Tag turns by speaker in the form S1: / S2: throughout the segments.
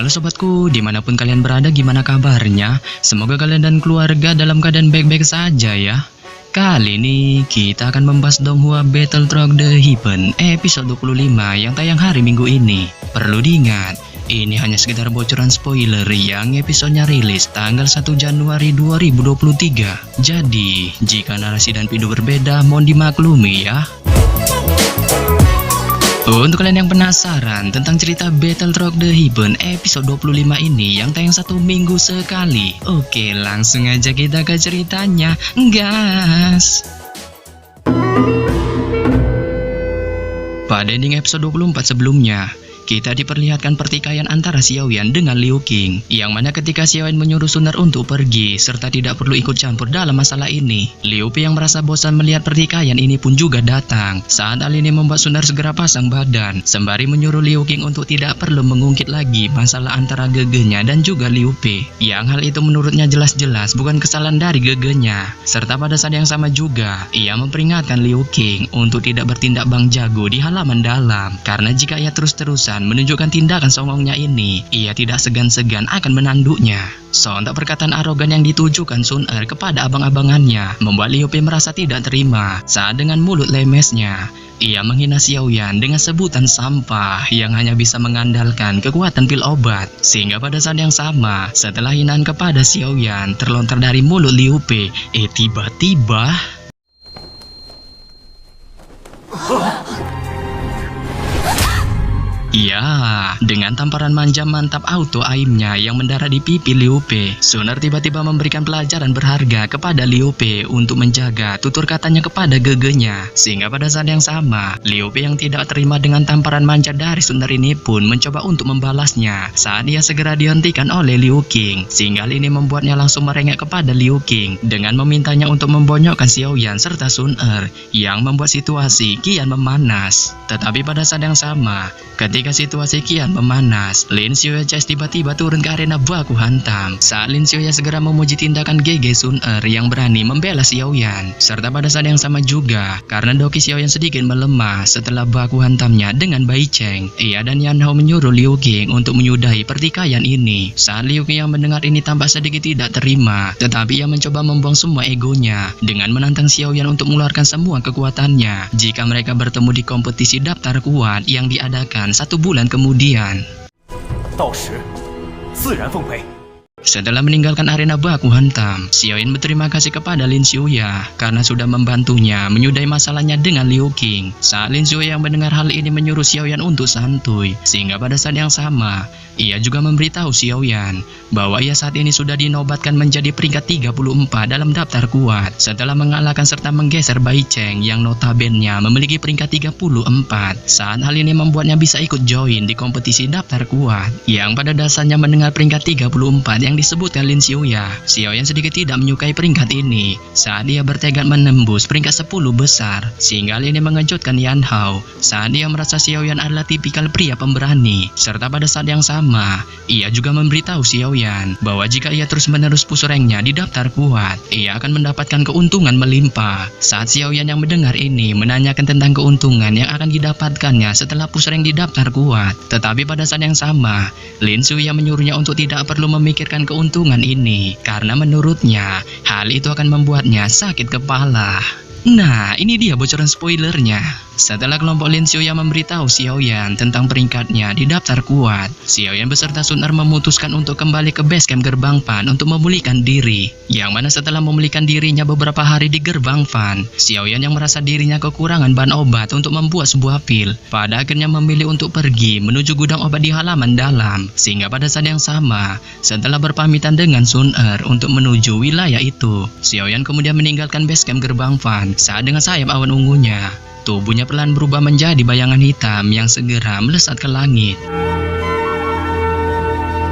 S1: Halo sobatku, dimanapun kalian berada, gimana kabarnya? Semoga kalian dan keluarga dalam keadaan baik-baik saja ya. Kali ini kita akan membahas Donghua Battle Through the Heaven episode 25 yang tayang hari Minggu ini. Perlu diingat, ini hanya sekedar bocoran spoiler yang episodenya rilis tanggal 1 Januari 2023. Jadi, jika narasi dan video berbeda, mohon dimaklumi ya. Untuk kalian yang penasaran tentang cerita Battle Through the Heaven episode 25 ini yang tayang 1 minggu sekali, oke, langsung aja kita ke ceritanya, gas! Pada ending episode 24 sebelumnya, kita diperlihatkan pertikaian antara Xiaoyan dengan Liu Qing, yang mana ketika Xiaoyan menyuruh Suner untuk pergi serta tidak perlu ikut campur dalam masalah ini, Liu Bei yang merasa bosan melihat pertikaian ini pun juga datang. Saat hal ini membuat Suner segera pasang badan, sembari menyuruh Liu Qing untuk tidak perlu mengungkit lagi masalah antara gegenya dan juga Liu Bei, yang hal itu menurutnya jelas-jelas bukan kesalahan dari gegenya. Serta pada saat yang sama juga, ia memperingatkan Liu Qing untuk tidak bertindak bang jago di halaman dalam, karena jika ia terus-terusan menunjukkan tindakan songongnya ini, ia tidak segan-segan akan menanduknya. Sontak perkataan arogan yang ditujukan Sun Er kepada abang-abangannya membuat Liu Bei merasa tidak terima saat dengan mulut lemesnya ia menghina Xiaoyan dengan sebutan sampah yang hanya bisa mengandalkan kekuatan pil obat. Sehingga pada saat yang sama, setelah hinaan kepada Xiaoyan terlontar dari mulut Liu Bei, tiba-tiba ya, dengan tamparan manja mantap auto aimnya yang mendarat di pipi Liu Bei, Suner tiba-tiba memberikan pelajaran berharga kepada Liu Bei untuk menjaga tutur katanya kepada gegenya. Sehingga pada saat yang sama, Liu Bei yang tidak terima dengan tamparan manja dari Suner ini pun mencoba untuk membalasnya saat ia segera dihentikan oleh Liu Qing. Sehingga hal ini membuatnya langsung merengek kepada Liu Qing dengan memintanya untuk membonyokkan Xiaoyan serta Sun Er, yang membuat situasi kian memanas. Tetapi pada saat yang sama, ketika situasi kian memanas, Lin Xiaoya tiba-tiba turun ke arena baku hantam. Saat Lin Xiaoya segera memuji tindakan GG Sun Er yang berani membela Xiaoyan. Serta pada saat yang sama juga, karena Doki Xiaoyan sedikit melemah setelah baku hantamnya dengan Bai Cheng, ia dan Yan Hao menyuruh Liu Qing untuk menyudahi pertikaian ini. Saat Liu Qing yang mendengar ini tampak sedikit tidak terima, tetapi ia mencoba membuang semua egonya dengan menantang Xiaoyan untuk mengeluarkan semua kekuatannya jika mereka bertemu di kompetisi daftar kuat yang diadakan 1 bulan kemudian. Setelah meninggalkan arena baku hantam, Xiaoyan berterima kasih kepada Lin Xiaoya karena sudah membantunya menyudahi masalahnya dengan Liu Qing. Saat Lin Xiaoya yang mendengar hal ini menyuruh Xiaoyan untuk santuy, sehingga pada saat yang sama, ia juga memberitahu Xiaoyan bahwa ia saat ini sudah dinobatkan menjadi peringkat 34 dalam daftar kuat setelah mengalahkan serta menggeser Bai Cheng yang notabene memiliki peringkat 34. Saat hal ini membuatnya bisa ikut join di kompetisi daftar kuat, yang pada dasarnya mendengar peringkat 34 yang disebutkan Lin Xiaoya, Xiaoyan sedikit tidak menyukai peringkat ini saat dia bertekad menembus peringkat 10 besar. Sehingga hal ini mengejutkan Yan Hao saat dia merasa Xiaoyan adalah tipikal pria pemberani. Serta pada saat yang sama, ia juga memberitahu Xiaoyan bahwa jika ia terus-menerus push rank-nya di daftar kuat, ia akan mendapatkan keuntungan melimpah. Saat Xiaoyan yang mendengar ini menanyakan tentang keuntungan yang akan didapatkannya setelah push rank di daftar kuat, tetapi pada saat yang sama, Lin Xiaoya menyuruhnya untuk tidak perlu memikirkan keuntungan ini karena menurutnya hal itu akan membuatnya sakit kepala. Nah, ini dia bocoran spoilernya. Setelah kelompok Lin Xiaoya memberitahu Xiaoyan tentang peringkatnya di daftar kuat, Xiaoyan beserta Sun Er memutuskan untuk kembali ke base camp Gerbang Fan untuk memulihkan diri. Yang mana setelah memulihkan dirinya beberapa hari di Gerbang Fan, Xiaoyan yang merasa dirinya kekurangan bahan obat untuk membuat sebuah pil, pada akhirnya memilih untuk pergi menuju gudang obat di halaman dalam. Sehingga pada saat yang sama, setelah berpamitan dengan Sun Er untuk menuju wilayah itu, Xiaoyan kemudian meninggalkan base camp Gerbang Fan saat dengan sayap awan ungunya, tubuhnya perlahan berubah menjadi bayangan hitam yang segera melesat ke langit.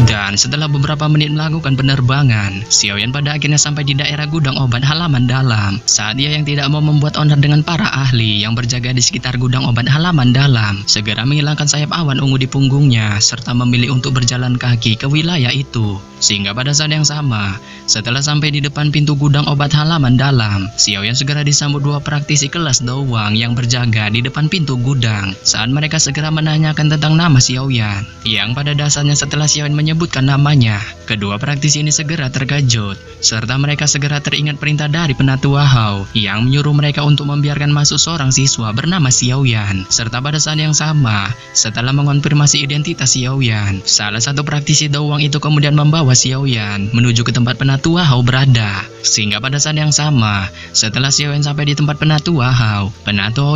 S1: Dan setelah beberapa menit melakukan penerbangan, Xiaoyan pada akhirnya sampai di daerah gudang obat halaman dalam. Saat dia yang tidak mau membuat onar dengan para ahli yang berjaga di sekitar gudang obat halaman dalam, segera menghilangkan sayap awan ungu di punggungnya, serta memilih untuk berjalan kaki ke wilayah itu. Sehingga pada saat yang sama, setelah sampai di depan pintu gudang obat halaman dalam, Xiaoyan segera disambut dua praktisi kelas Dawang yang berjaga di depan pintu gudang. Saat mereka segera menanyakan tentang nama Xiaoyan, yang pada dasarnya setelah Xiaoyan menyebutkan namanya, kedua praktisi ini segera terkejut, serta mereka segera teringat perintah dari Penatua Hao yang menyuruh mereka untuk membiarkan masuk seorang siswa bernama Xiaoyan. Serta pada saat yang sama, setelah mengonfirmasi identitas Xiaoyan, salah satu praktisi Dawang itu kemudian membawa Xiaoyan menuju ke tempat Penatua Hao berada. Sehingga pada saat yang sama, setelah Xiaoyan sampai di tempat Penatua Hao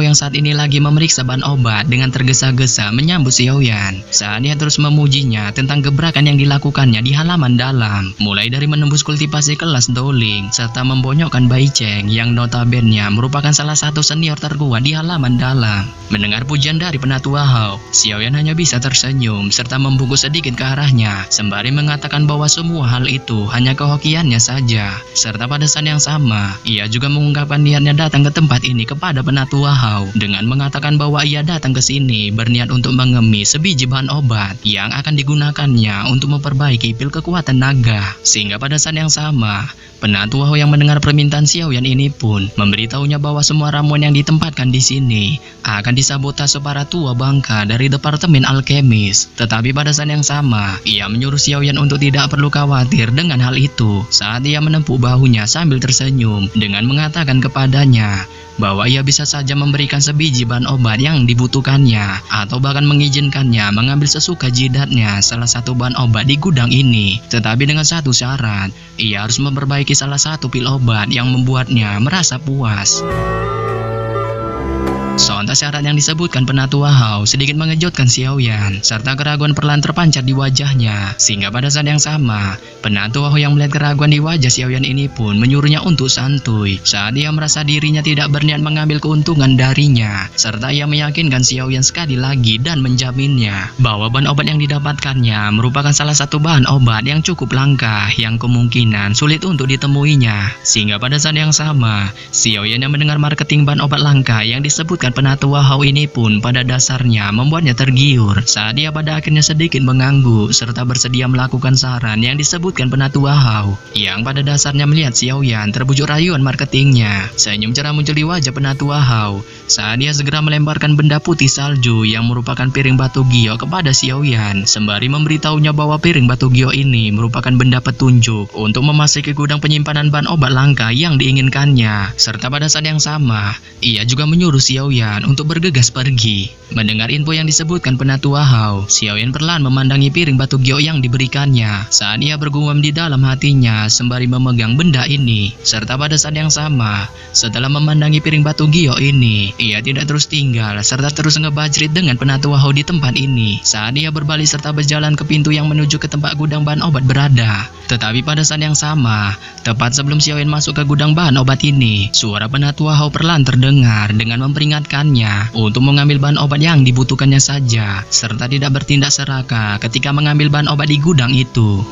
S1: yang saat ini lagi memeriksa bahan obat dengan tergesa-gesa menyambut Xiaoyan. Saat dia terus memujinya tentang gebrakan yang dilakukannya di halaman dalam, mulai dari menembus kultivasi kelas Dowling serta membonyokkan Bai Cheng yang notabene merupakan salah satu senior terkuat di halaman dalam. Mendengar pujian dari Penatua Hao, Xiaoyan hanya bisa tersenyum serta membungkuk sedikit ke arahnya sembari mengatakan bahwa semua hal itu hanya kehokiannya saja. Serta pada saat yang sama, ia juga mengungkapkan niatnya datang ke tempat ini kepada Penatua Hao dengan mengatakan bahwa ia datang ke sini berniat untuk mengemis sebiji bahan obat yang akan digunakannya untuk memperbaiki pil kekuatan naga. Sehingga pada saat yang sama, Penatua Hao yang mendengar permintaan Xiaoyan ini pun memberitahunya bahwa semua ramuan yang ditempatkan di sini akan disabotase para tua bangka dari Departemen Alkemis. Tetapi pada saat yang sama, ia menyuruh Xiaoyan untuk tidak perlu khawatir dengan hal itu saat ia menepuk bahunya sambil tersenyum dengan mengatakan kepadanya bahwa ia bisa saja memberikan sebiji bahan obat yang dibutuhkannya atau bahkan mengizinkannya mengambil sesuka jidatnya salah satu bahan obat di gudang ini. Tetapi dengan satu syarat, ia harus memperbaiki salah satu pil obat yang membuatnya merasa puas. Sontak syarat yang disebutkan Penatua Hao sedikit mengejutkan Xiaoyan, serta keraguan perlahan terpancar di wajahnya. Sehingga pada saat yang sama, Penatua Hao yang melihat keraguan di wajah Xiaoyan ini pun menyuruhnya untuk santuy saat ia merasa dirinya tidak berniat mengambil keuntungan darinya. Serta ia meyakinkan Xiaoyan sekali lagi dan menjaminnya bahwa bahan obat yang didapatkannya merupakan salah satu bahan obat yang cukup langka yang kemungkinan sulit untuk ditemuinya. Sehingga pada saat yang sama, Xiaoyan yang mendengar marketing bahan obat langka yang disebutkan Penatua Hao ini pun pada dasarnya membuatnya tergiur saat dia pada akhirnya sedikit mengangguk serta bersedia melakukan saran yang disebutkan Penatua Hao, yang pada dasarnya melihat Xiaoyan terbujuk rayuan marketingnya. Senyum cerah muncul di wajah Penatua Hao saat dia segera melemparkan benda putih salju yang merupakan piring batu gio kepada Xiaoyan sembari memberitahunya bahwa piring batu gio ini merupakan benda petunjuk untuk memasuki gudang penyimpanan bahan obat langka yang diinginkannya. Serta pada saat yang sama, ia juga menyuruh Xiaoyan untuk bergegas pergi. Mendengar info yang disebutkan Penatua Hao, Xiaoyan perlahan memandangi piring batu gio yang diberikannya saat ia bergumam di dalam hatinya sembari memegang benda ini. Serta pada saat yang sama, setelah memandangi piring batu gio ini, ia tidak terus tinggal serta terus ngebajrit dengan Penatua Hao di tempat ini saat ia berbalik serta berjalan ke pintu yang menuju ke tempat gudang bahan obat berada. Tetapi pada saat yang sama, tepat sebelum Xiaoyan masuk ke gudang bahan obat ini, suara Penatua Hao perlahan terdengar dengan memperingatkannya untuk mengambil bahan obat yang dibutuhkannya saja, serta tidak bertindak serakah ketika mengambil bahan obat di gudang itu.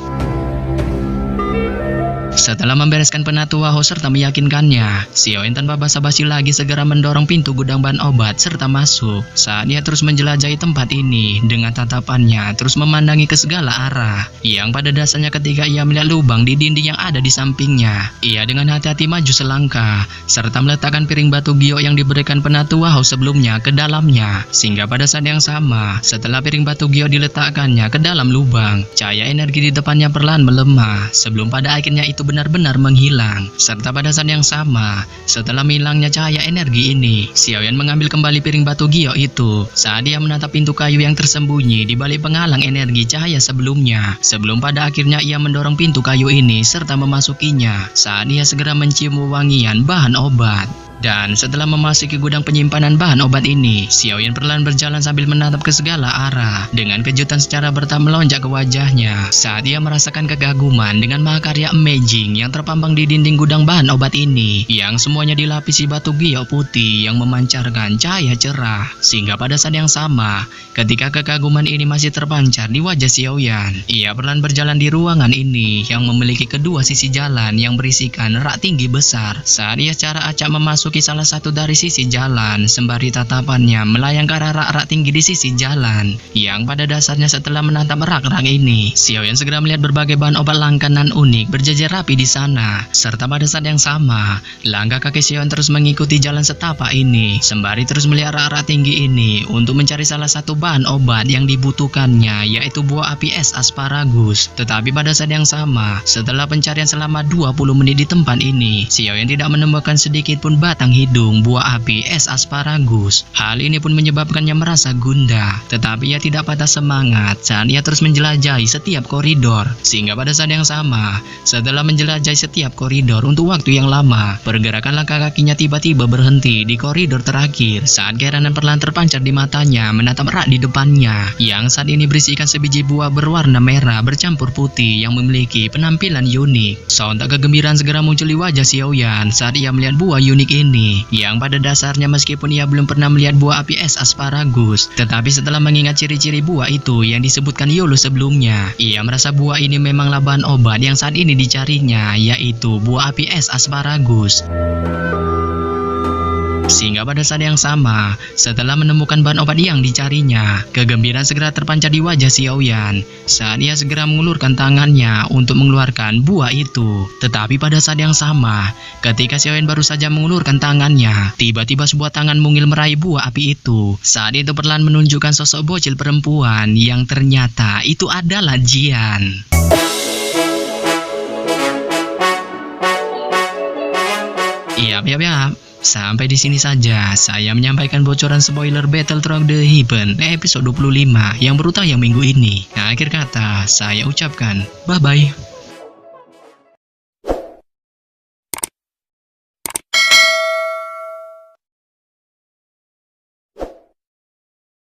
S1: Setelah membereskan Penatua Hao serta meyakinkannya, Xiaoyan tanpa basa-basi lagi segera mendorong pintu gudang bahan obat serta masuk. Saat dia terus menjelajahi tempat ini dengan tatapannya terus memandangi ke segala arah, yang pada dasarnya ketika ia melihat lubang di dinding yang ada di sampingnya, ia dengan hati-hati maju selangkah serta meletakkan piring batu gio yang diberikan Penatua Hao sebelumnya ke dalamnya. Sehingga pada saat yang sama, setelah piring batu gio diletakkannya ke dalam lubang, cahaya energi di depannya perlahan melemah sebelum pada akhirnya itu benar-benar menghilang. Serta pada saat yang sama, setelah hilangnya cahaya energi ini, Xiaoyan mengambil kembali piring batu gio itu saat dia menatap pintu kayu yang tersembunyi di balik penghalang energi cahaya sebelumnya, sebelum pada akhirnya ia mendorong pintu kayu ini serta memasukinya saat dia segera mencium wangian bahan obat. Dan setelah memasuki gudang penyimpanan bahan obat ini, Xiaoyan perlahan berjalan sambil menatap ke segala arah. Dengan kejutan secara bertahap melonjak ke wajahnya saat ia merasakan kegaguman dengan mahakarya magic anjing yang terpampang di dinding gudang bahan obat ini, yang semuanya dilapisi batu giok putih yang memancarkan cahaya cerah. Sehingga pada saat yang sama, ketika kekaguman ini masih terpancar di wajah Xiaoyan, ia perlahan berjalan di ruangan ini yang memiliki kedua sisi jalan yang berisikan rak tinggi besar. Saat ia secara acak memasuki salah satu dari sisi jalan, sembari tatapannya melayang ke arah rak-rak tinggi di sisi jalan, yang pada dasarnya setelah menatap rak-rak ini, Xiaoyan segera melihat berbagai bahan obat langka nan unik berjejer rapi di sana. Serta pada saat yang sama, langkah kaki Xiaoyan terus mengikuti jalan setapak ini, sembari terus melihat rak-rak tinggi ini untuk mencari salah satu bahan obat yang dibutuhkannya, yaitu buah api es asparagus. Tetapi pada saat yang sama, setelah pencarian selama 20 menit di tempat ini, Xiaoyan tidak menemukan sedikit pun batang hidung buah api es asparagus. Hal ini pun menyebabkannya merasa gundah, tetapi ia tidak patah semangat saat ia terus menjelajahi setiap koridor. Sehingga pada saat yang sama, setelah menjelajahi setiap koridor untuk waktu yang lama, pergerakan langkah kakinya tiba-tiba berhenti di koridor terakhir saat keheranan perlahan terpancar di matanya menatap rak di depannya, yang saat ini berisikan sebiji buah berwarna merah bercampur putih yang memiliki penampilan unik. Sontak kegembiraan segera muncul di wajah Xiaoyan saat ia melihat buah unik ini, yang pada dasarnya meskipun ia belum pernah melihat buah api es asparagus, tetapi setelah mengingat ciri-ciri buah itu yang disebutkan Yolo sebelumnya, ia merasa buah ini memanglah bahan obat yang saat ini dicarinya, yaitu buah api es asparagus. Sehingga pada saat yang sama, setelah menemukan bahan obat yang dicarinya, kegembiraan segera terpancar di wajah Xiaoyan saat ia segera mengulurkan tangannya untuk mengeluarkan buah itu. Tetapi pada saat yang sama, ketika Xiaoyan baru saja mengulurkan tangannya, tiba-tiba sebuah tangan mungil meraih buah api itu. Saat itu perlahan menunjukkan sosok bocil perempuan yang ternyata itu adalah Jian. Yap. Sampai di sini saja saya menyampaikan bocoran spoiler Battle Through the Heaven episode 25 yang baru tayang minggu ini. Nah, akhir kata saya ucapkan bye-bye.